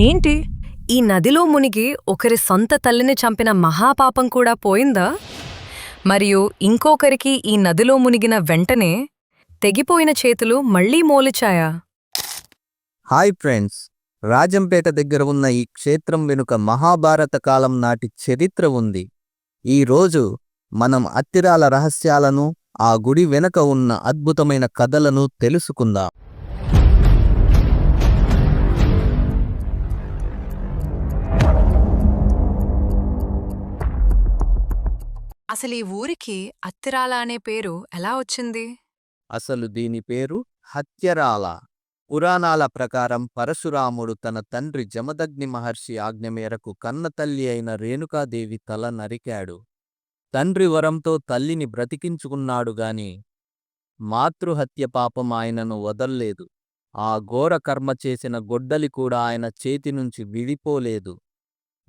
ఏంటి? ఈ నదిలో మునిగి ఒకరి సొంత తల్లిని చంపిన మహాపాపం కూడా పోయిందా? మరియు ఇంకొకరికి ఈ నదిలో మునిగిన వెంటనే తెగిపోయిన చేతులు మళ్లీ మోలిచాయా? హాయ్ ఫ్రెండ్స్, రాజంపేట దగ్గర ఉన్న ఈ క్షేత్రం వెనుక మహాభారత కాలం నాటి చరిత్ర ఉంది. ఈరోజు మనం అత్తిరాల రహస్యాలను, ఆ గుడి వెనుక ఉన్న అద్భుతమైన కథలను తెలుసుకుందాం. అసలు ఈ ఊరికి అత్తిరాల అనే పేరు ఎలా వచ్చింది? అసలు దీని పేరు హత్యరాల. పురాణాల ప్రకారం పరశురాముడు తన తండ్రి జమదగ్ని మహర్షి ఆజ్ఞ మేరకు కన్నతల్లి అయిన రేణుకాదేవి తల నరికాడు. తండ్రి వరంతో తల్లిని బ్రతికించుకున్నాడు గాని మాతృహత్య పాపం ఆయనను వదల్లేదు. ఆ ఘోర కర్మ చేసిన గొడ్డలి కూడా ఆయన చేతి నుంచి విడిపోలేదు.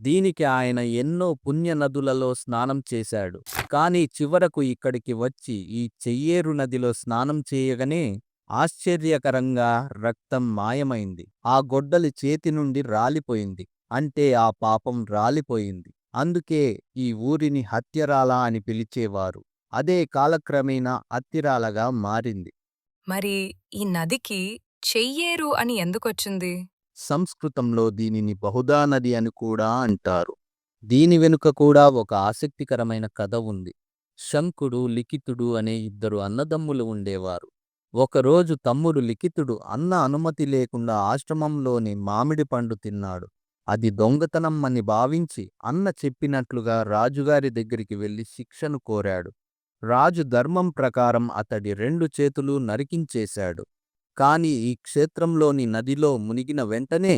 దీనికి ఆయన ఎన్నో పుణ్యనదులలో స్నానం చేశాడు. కాని చివరకు ఇక్కడికి వచ్చి ఈ చెయ్యేరు నదిలో స్నానం చేయగానే ఆశ్చర్యకరంగా రక్తం మాయమైంది. ఆ గొడ్డలి చేతి నుండి రాలిపోయింది. అంటే ఆ పాపం రాలిపోయింది. అందుకే ఈ ఊరిని హత్యరాల అని పిలిచేవారు. అదే కాలక్రమేణా అత్తిరాలగా మారింది. మరి ఈ నదికి చెయ్యేరు అని ఎందుకొచ్చింది? సంస్కృతంలో దీనిని బహుదా నది అని కూడా అంటారు. దీని వెనుక కూడా ఒక ఆసక్తికరమైన కథ ఉంది. శంకుడు, లిఖితుడు అనే ఇద్దరు అన్నదమ్ములు ఉండేవారు. ఒకరోజు తమ్ముడు లిఖితుడు అన్న అనుమతి లేకుండా ఆశ్రమంలోని మామిడి పండు తిన్నాడు. అది దొంగతనం అని భావించి అన్న చెప్పినట్లుగా రాజుగారి దగ్గరికి వెళ్లి శిక్షను కోరాడు. రాజు ధర్మం ప్రకారం అతడి 2 చేతులు నరికించేశాడు. కాని ఈ క్షేత్రంలోని నదిలో మునిగిన వెంటనే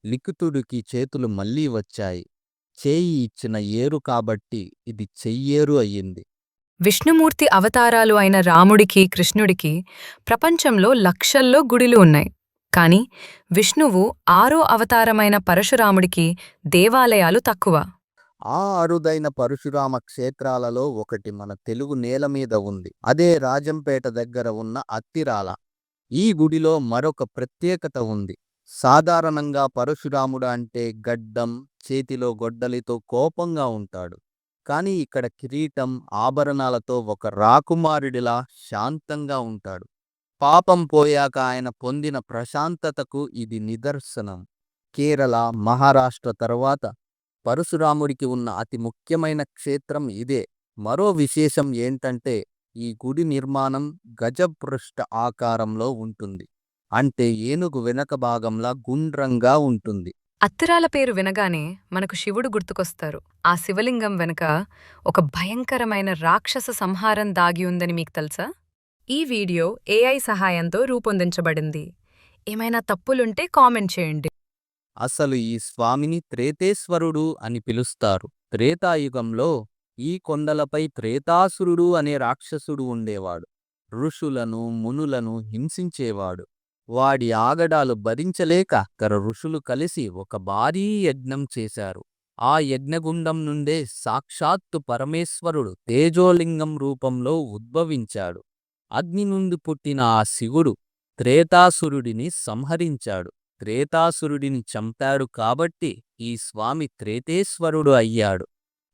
లిఖితుడికి చేతులు మళ్లీ వచ్చాయి. చేయి ఇచ్చిన ఏరు కాబట్టి ఇది చెయ్యేరు అయ్యింది. విష్ణుమూర్తి అవతారాలు అయిన రాముడికి, కృష్ణుడికి ప్రపంచంలో లక్షల్లో గుడిలు ఉన్నాయి. కాని విష్ణువు 6వ అవతారమైన పరశురాముడికి దేవాలయాలు తక్కువ. ఆ అరుదైన పరశురామ క్షేత్రాలలో ఒకటి మన తెలుగు నేల మీద ఉంది. అదే రాజంపేట దగ్గర ఉన్న అత్తిరాల. ఈ గుడిలో మరొక ప్రత్యేకత ఉంది. సాధారణంగా పరశురాముడు అంటే గడ్డం, చేతిలో గొడ్డలితో కోపంగా ఉంటాడు. కాని ఇక్కడ కిరీటం, ఆభరణాలతో ఒక రాకుమారుడిలా శాంతంగా ఉంటాడు. పాపం పోయాక ఆయన పొందిన ప్రశాంతతకు ఇది నిదర్శనం. కేరళ, మహారాష్ట్ర తర్వాత పరశురాముడికి ఉన్న అతి ముఖ్యమైన క్షేత్రం ఇదే. మరో విశేషం ఏంటంటే ఈ గుడి నిర్మాణం గజపృష్ఠ ఆకారంలో ఉంటుంది. అంటే ఏనుగు వెనక భాగంలా గుండ్రంగా ఉంటుంది. అత్తిరాల పేరు వినగానే మనకు శివుడు గుర్తుకొస్తారు. ఆ శివలింగం వెనుక ఒక భయంకరమైన రాక్షస సంహారం దాగి ఉందని మీకు తెలుసా? ఈ వీడియో AI సహాయంతో రూపొందించబడింది. ఏమైనా తప్పులుంటే కామెంట్ చేయండి. అసలు ఈ స్వామిని త్రేతేశ్వరుడు అని పిలుస్తారు. త్రేతాయుగంలో ఈ కొండలపై త్రేతాసురుడు అనే రాక్షసుడు ఉండేవాడు. ఋషులను, మునులను హింసించేవాడు. వాడి ఆగడాలు భరించలేక ఋషులు కలిసి ఒక భారీ యజ్ఞం చేశారు. ఆ యజ్ఞగుండం నుండే సాక్షాత్తు పరమేశ్వరుడు తేజోలింగం రూపంలో ఉద్భవించాడు. అగ్ని నుండి పుట్టిన ఆ శివుడు త్రేతాసురుడిని సంహరించాడు. త్రేతాసురుడిని చంపాడు కాబట్టి ఈ స్వామి త్రేతేశ్వరుడు అయ్యాడు.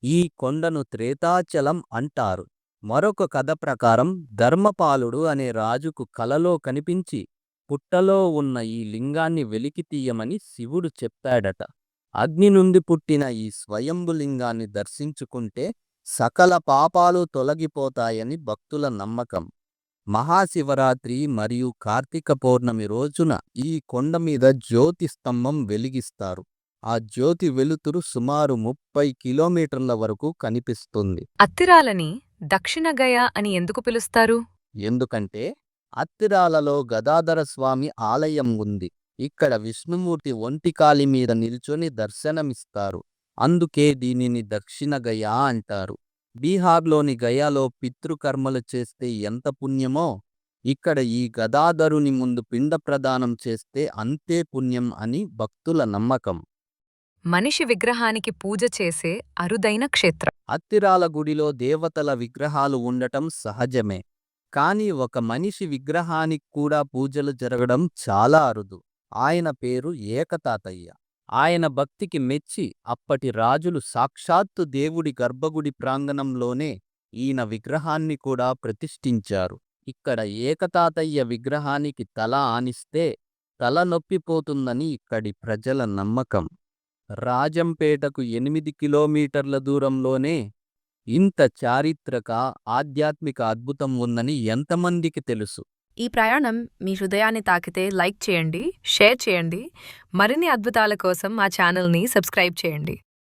ఈ కొండను త్రేతాచలం అంటారు. మరొక కథ ప్రకారం ధర్మపాలుడు అనే రాజుకు కలలో కనిపించి పుట్టలో ఉన్న ఈ లింగాన్ని వెలికి తీయమని శివుడు చెప్పాడట. అగ్ని నుండి పుట్టిన ఈ స్వయంభులింగాన్ని దర్శించుకుంటే సకల పాపాలు తొలగిపోతాయని భక్తుల నమ్మకం. మహాశివరాత్రి మరియు కార్తీక పౌర్ణమి రోజున ఈ కొండ మీద జ్యోతి స్తంభం వెలిగిస్తారు. ఆ జ్యోతి వెలుతురు సుమారు 30 కిలోమీటర్ల వరకు కనిపిస్తుంది. అత్తిరాలని దక్షిణ గయ అని ఎందుకు పిలుస్తారు? ఎందుకంటే అత్తిరాలలో గదాధర స్వామి ఆలయం ఉంది. ఇక్కడ విష్ణుమూర్తి ఒంటికాలి మీద నిల్చొని దర్శనమిస్తారు. అందుకే దీనిని దక్షిణ గయ అంటారు. బీహార్లోని గయాలో పితృకర్మలు చేస్తే ఎంత పుణ్యమో ఇక్కడ ఈ గదాధరుని ముందు పిండ ప్రదానం చేస్తే అంతే పుణ్యం అని భక్తుల నమ్మకం. మనిషి విగ్రహానికి పూజ చేసే అరుదైన క్షేత్రం. అత్తిరాల గుడిలో దేవతల విగ్రహాలు ఉండటం సహజమే. కాని ఒక మనిషి విగ్రహానికి కూడా పూజలు జరగడం చాలా అరుదు. ఆయన పేరు ఏకతాతయ్య. ఆయన భక్తికి మెచ్చి అప్పటి రాజులు సాక్షాత్తు దేవుడి గర్భగుడి ప్రాంగణంలోనే ఈయన విగ్రహాన్ని కూడా ప్రతిష్ఠించారు. ఇక్కడ ఏకతాతయ్య విగ్రహానికి తల ఆనిస్తే తల నొప్పిపోతుందని ఇక్కడి ప్రజల నమ్మకం. రాజంపేటకు 8 కిలోమీటర్ల దూరంలోనే ఇంత చారిత్రక, ఆధ్యాత్మిక అద్భుతం ఉందని ఎంతమందికి తెలుసు? ఈ ప్రయాణం మీ హృదయాన్ని తాకితే లైక్ చేయండి, షేర్ చేయండి. మరిన్ని అద్భుతాల కోసం మా ఛానల్ని సబ్స్క్రైబ్ చేయండి.